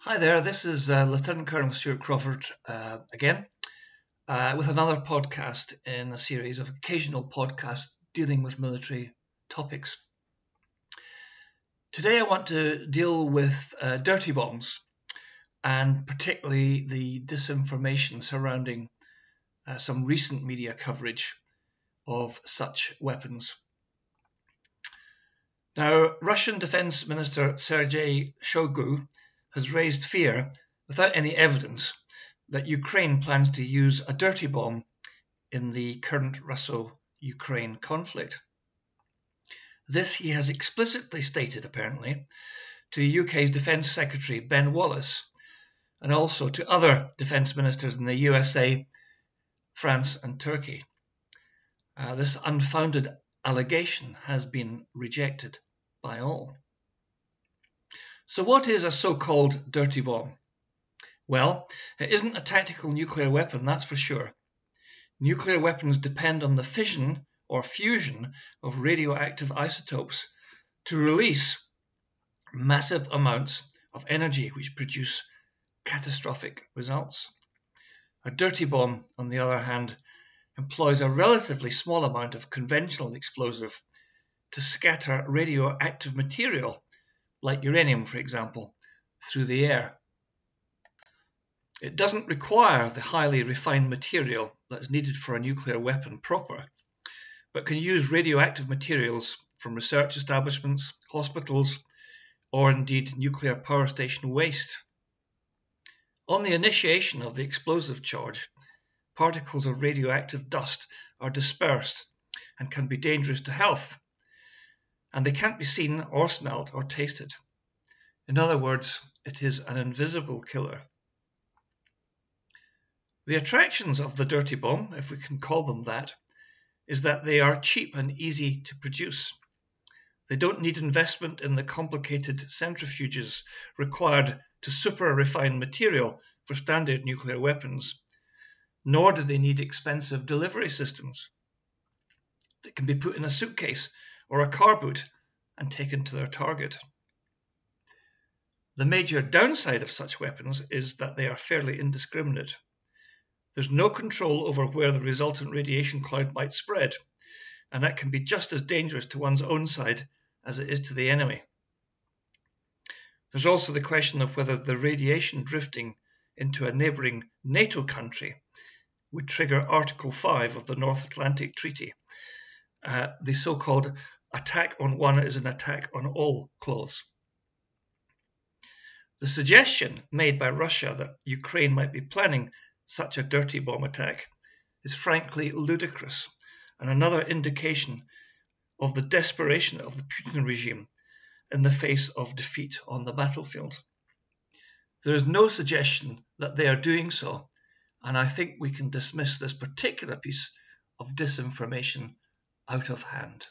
Hi there, this is Lieutenant Colonel Stuart Crawford again with another podcast in a series of occasional podcasts dealing with military topics. Today I want to deal with dirty bombs and particularly the disinformation surrounding some recent media coverage of such weapons. Now, Russian Defense Minister Sergei Shoigu has raised fear without any evidence that Ukraine plans to use a dirty bomb in the current Russo-Ukraine conflict. This he has explicitly stated, apparently, to the UK's Defence Secretary Ben Wallace and also to other defence ministers in the USA, France and Turkey. This unfounded allegation has been rejected by all. So what is a so-called dirty bomb? Well, it isn't a tactical nuclear weapon, that's for sure. Nuclear weapons depend on the fission or fusion of radioactive isotopes to release massive amounts of energy which produce catastrophic results. A dirty bomb, on the other hand, employs a relatively small amount of conventional explosive to scatter radioactive material like uranium, for example, through the air. It doesn't require the highly refined material that's needed for a nuclear weapon proper, but can use radioactive materials from research establishments, hospitals, or indeed nuclear power station waste. On the initiation of the explosive charge, particles of radioactive dust are dispersed and can be dangerous to health, and they can't be seen or smelt or tasted. In other words, it is an invisible killer. The attractions of the dirty bomb, if we can call them that, is that they are cheap and easy to produce. They don't need investment in the complicated centrifuges required to super refine material for standard nuclear weapons, nor do they need expensive delivery systems. They can be put in a suitcase or a car boot and taken to their target. The major downside of such weapons is that they are fairly indiscriminate. There's no control over where the resultant radiation cloud might spread, and that can be just as dangerous to one's own side as it is to the enemy. There's also the question of whether the radiation drifting into a neighbouring NATO country would trigger Article 5 of the North Atlantic Treaty, the so-called attack on one is an attack on all clause. The suggestion made by Russia that Ukraine might be planning such a dirty bomb attack is frankly ludicrous and another indication of the desperation of the Putin regime in the face of defeat on the battlefield. There is no suggestion that they are doing so, and I think we can dismiss this particular piece of disinformation out of hand.